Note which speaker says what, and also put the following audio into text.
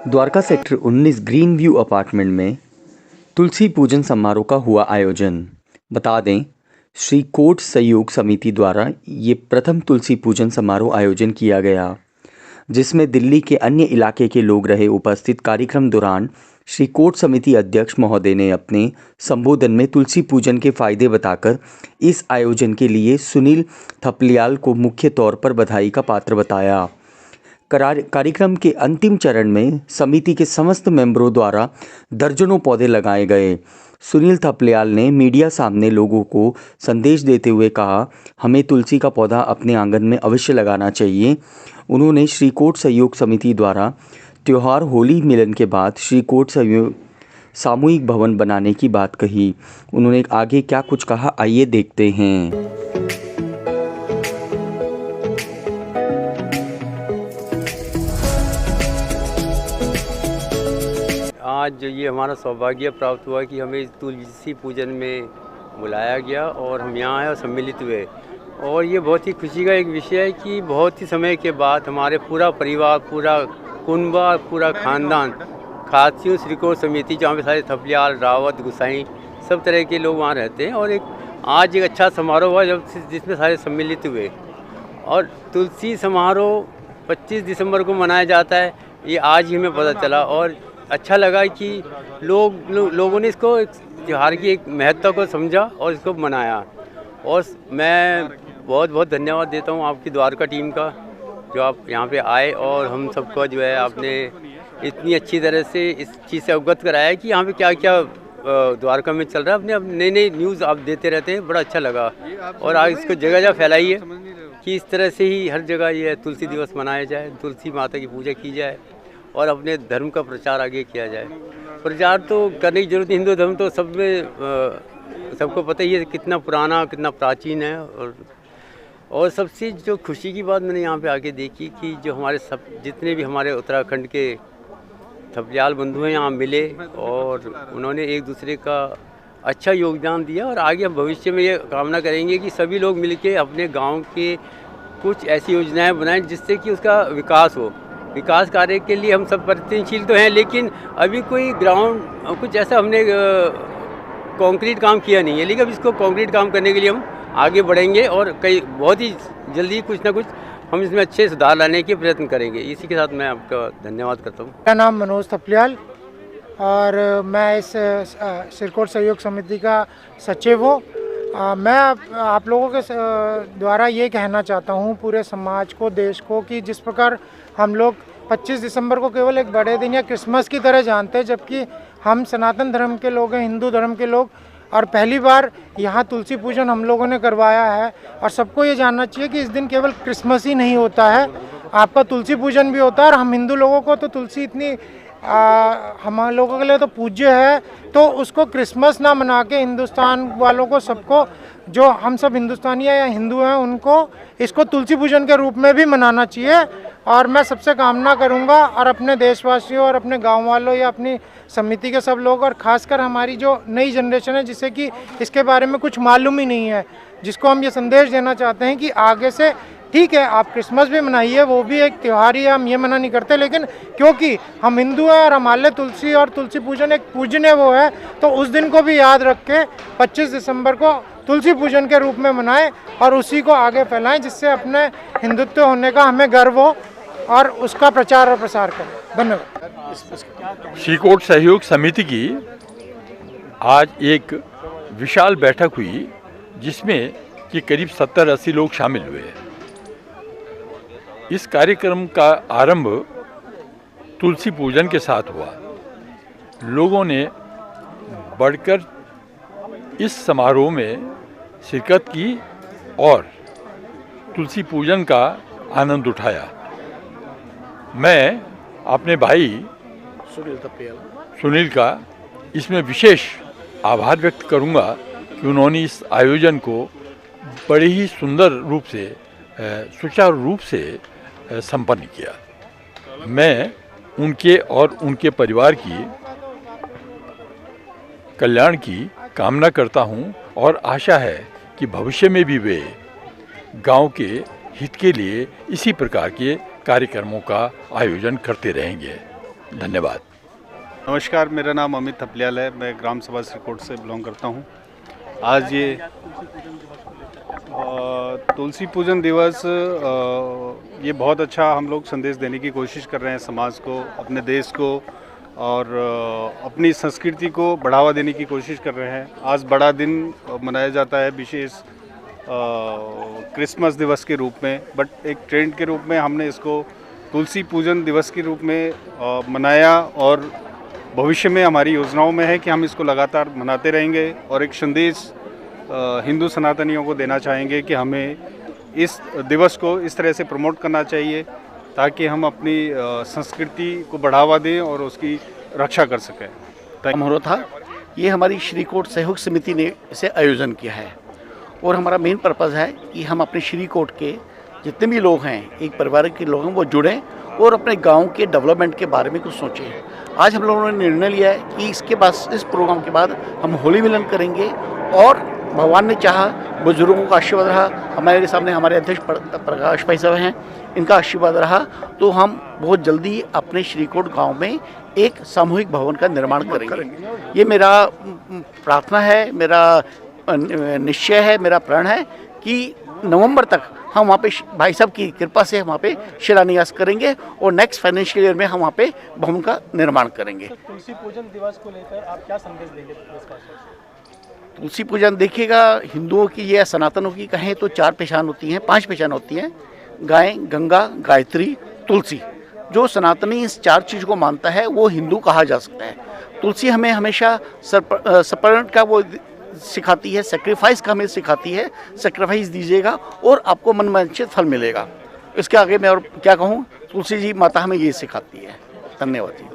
Speaker 1: Dwarka sector 19 green view apartment में तुलसी पूजन समारोह का हुआ आयोजन। बता दें, श्री कोट सहयोग समिति द्वारा ये प्रथम तुलसी पूजन समारोह आयोजन किया गया, जिसमें दिल्ली के अन्य इलाके के लोग रहे उपस्थित। कार्यक्रम दौरान श्री कोट समिति अध्यक्ष महोदय ने अपने संबोधन में तुलसी पूजन के फायदे बताकर इस आयोजन के लिए सुनील थपलियाल को मुख्य तौर पर बधाई का पात्र बताया। कार्यक्रम के अंतिम चरण में समिति के समस्त मेंबरों द्वारा दर्जनों पौधे लगाए गए। सुनील थपलियाल ने मीडिया सामने लोगों को संदेश देते हुए कहा, हमें तुलसी का पौधा अपने आंगन में अवश्य लगाना चाहिए। उन्होंने श्री कोट सहयोग समिति द्वारा त्यौहार होली मिलन के बाद श्री कोट सहयोग सामूहिक भवन बनाने की बात कही। उन्होंने आगे क्या कुछ कहा, आइए देखते हैं।
Speaker 2: आज ये हमारा सौभाग्य प्राप्त हुआ कि हमें तुलसी पूजन में बुलाया गया और हम यहाँ आए और सम्मिलित हुए। और ये बहुत ही खुशी का एक विषय है कि बहुत ही समय के बाद हमारे पूरा परिवार, पूरा कुनबा, पूरा ख़ानदान, खासियों श्री कोट समिति, जहाँ पे सारे थपलियाल, रावत, गुसाई सब तरह के लोग वहाँ रहते हैं। और आज एक अच्छा समारोह हुआ जिसमें सारे सम्मिलित हुए। और तुलसी समारोह 25 दिसंबर को मनाया जाता है, ये आज ही हमें पता चला। और अच्छा लगा कि लोगों ने इसको त्योहार की एक महत्व को समझा और इसको मनाया। और मैं बहुत बहुत धन्यवाद देता हूँ आपकी द्वारका टीम का, जो आप यहाँ पे आए और हम सबको जो है आपने इतनी अच्छी तरह से इस चीज़ से अवगत कराया कि यहाँ पे क्या क्या द्वारका में चल रहा है। अपने नई नई न्यूज़ आप देते रहते हैं, बड़ा अच्छा लगा। और आज इसको जगह जगह फैलाइए कि इस तरह से ही हर जगह ये तुलसी दिवस मनाया जाए, तुलसी माता की पूजा की जाए और अपने धर्म का प्रचार आगे किया जाए। प्रचार तो करने की जरूरत है, हिंदू धर्म तो सब में सबको पता ही है कितना पुराना, कितना प्राचीन है। और सबसे जो खुशी की बात मैंने यहाँ पे आके देखी कि जो हमारे सब जितने भी हमारे उत्तराखंड के थपलियाल बंधु हैं यहाँ मिले और उन्होंने एक दूसरे का अच्छा योगदान दिया। और आगे हम भविष्य में ये कामना करेंगे कि सभी लोग मिलके अपने गाँव के कुछ ऐसी योजनाएँ बनाएं जिससे कि उसका विकास हो। विकास कार्य के लिए हम सब प्रयत्नशील तो हैं, लेकिन अभी कोई ग्राउंड कुछ ऐसा हमने कंक्रीट काम किया नहीं है। लेकिन अब इसको कंक्रीट काम करने के लिए हम आगे बढ़ेंगे और कई बहुत ही जल्दी कुछ ना कुछ हम इसमें अच्छे सुधार लाने के प्रयत्न करेंगे। इसी के साथ मैं आपका धन्यवाद करता हूँ।
Speaker 3: मेरा नाम मनोज थपलियाल और मैं इस श्री कोट सहयोग समिति का सचिव हूँ। मैं आप लोगों के द्वारा ये कहना चाहता हूँ पूरे समाज को, देश को, कि जिस प्रकार हम लोग 25 दिसंबर को केवल एक बड़े दिन या क्रिसमस की तरह जानते हैं, जबकि हम सनातन धर्म के लोग हैं, हिंदू धर्म के लोग, और पहली बार यहाँ तुलसी पूजन हम लोगों ने करवाया है। और सबको ये जानना चाहिए कि इस दिन केवल क्रिसमस ही नहीं होता है, आपका तुलसी पूजन भी होता है। और हम हिंदू लोगों को तो तुलसी इतनी हम लोगों के लिए तो पूज्य है, तो उसको क्रिसमस ना मना के हिंदुस्तान वालों को, सबको, जो हम सब हिंदुस्तानी या हिंदू हैं, उनको इसको तुलसी पूजन के रूप में भी मनाना चाहिए। और मैं सबसे कामना करूंगा और अपने देशवासियों और अपने गांव वालों या अपनी समिति के सब लोग, और ख़ासकर हमारी जो नई जनरेशन है जिसे कि इसके बारे में कुछ मालूम ही नहीं है, जिसको हम ये संदेश देना चाहते हैं कि आगे से ठीक है आप क्रिसमस भी मनाइए, वो भी एक त्यौहार ही है, हम ये मना नहीं करते, लेकिन क्योंकि हम हिंदू हैं और हमारे लिए तुलसी और तुलसी पूजन एक पूजनीय वो है, तो उस दिन को भी याद रख के 25 दिसंबर को तुलसी पूजन के रूप में मनाएं और उसी को आगे फैलाएं, जिससे अपने हिंदुत्व होने का हमें गर्व हो और उसका प्रचार और प्रसार करें। धन्यवाद।
Speaker 4: श्री कोट सहयोग समिति की आज एक विशाल बैठक हुई जिसमें कि करीब 70-80 लोग शामिल हुए। इस कार्यक्रम का आरंभ तुलसी पूजन के साथ हुआ। लोगों ने बढ़कर इस समारोह में शिरकत की और तुलसी पूजन का आनंद उठाया। मैं अपने भाई सुनील का इसमें विशेष आभार व्यक्त करूंगा कि उन्होंने इस आयोजन को बड़े ही सुंदर रूप से, सुचारू रूप से संपन्न किया। मैं उनके और उनके परिवार की कल्याण की कामना करता हूं और आशा है कि भविष्य में भी वे गांव के हित के लिए इसी प्रकार के कार्यक्रमों का आयोजन करते रहेंगे। धन्यवाद।
Speaker 5: नमस्कार, मेरा नाम अमित थपलियाल है। मैं ग्राम सभा श्रीकोट से बिलोंग करता हूँ। आज ये तुलसी पूजन दिवस ये बहुत अच्छा हम लोग संदेश देने की कोशिश कर रहे हैं समाज को, अपने देश को और अपनी संस्कृति को बढ़ावा देने की कोशिश कर रहे हैं। आज बड़ा दिन मनाया जाता है विशेष क्रिसमस दिवस के रूप में, बट एक ट्रेंड के रूप में हमने इसको तुलसी पूजन दिवस के रूप में मनाया और भविष्य में हमारी योजनाओं में है कि हम इसको लगातार मनाते रहेंगे और एक संदेश हिंदू सनातनियों को देना चाहेंगे कि हमें इस दिवस को इस तरह से प्रमोट करना चाहिए ताकि हम अपनी संस्कृति को बढ़ावा दें और उसकी रक्षा कर सकें।
Speaker 6: समारोह था, ये हमारी श्रीकोट सहयोग समिति ने इसे आयोजन किया है और हमारा मेन पर्पज़ है कि हम अपने श्रीकोट के जितने भी लोग हैं, एक परिवार के लोग हैं, वो जुड़ें और अपने गांव के डेवलपमेंट के बारे में कुछ सोचें। आज हम लोगों ने निर्णय लिया है कि इसके बाद, इस प्रोग्राम के बाद हम होली मिलन करेंगे और भगवान ने चाहा, बुजुर्गों का आशीर्वाद रहा, हमारे सामने हमारे अध्यक्ष प्रकाश भाई साहब हैं, इनका आशीर्वाद रहा, तो हम बहुत जल्दी अपने श्रीकोट गांव में एक सामूहिक भवन का निर्माण करेंगे। ये मेरा प्रार्थना है, मेरा निश्चय है, मेरा प्रण है कि नवंबर तक हम वहाँ पे भाई साहब की कृपा से हम वहाँ पे शिलान्यास करेंगे और नेक्स्ट फाइनेंशियल ईयर में हम वहाँ पे भवन का निर्माण करेंगे।
Speaker 7: तो तुलसी पूजन दिवस को लेकर आप क्या संदेश देंगे देशवासियों को?
Speaker 6: तुलसी पूजन देखिएगा, हिंदुओं की या सनातनों की कहें तो 4 पहचान होती हैं, 5 पहचान होती हैं, गाय, गंगा, गायत्री, तुलसी। जो सनातनी इस 4 चीज़ को मानता है वो हिंदू कहा जा सकता है। तुलसी हमें हमेशा सपर्णट का वो सिखाती है, सेक्रीफाइस का हमें सिखाती है, सेक्रीफाइस दीजिएगा और आपको मनवांछित फल मिलेगा। इसके आगे मैं और क्या कहूँ, तुलसी जी माता हमें ये सिखाती है। धन्यवाद जी।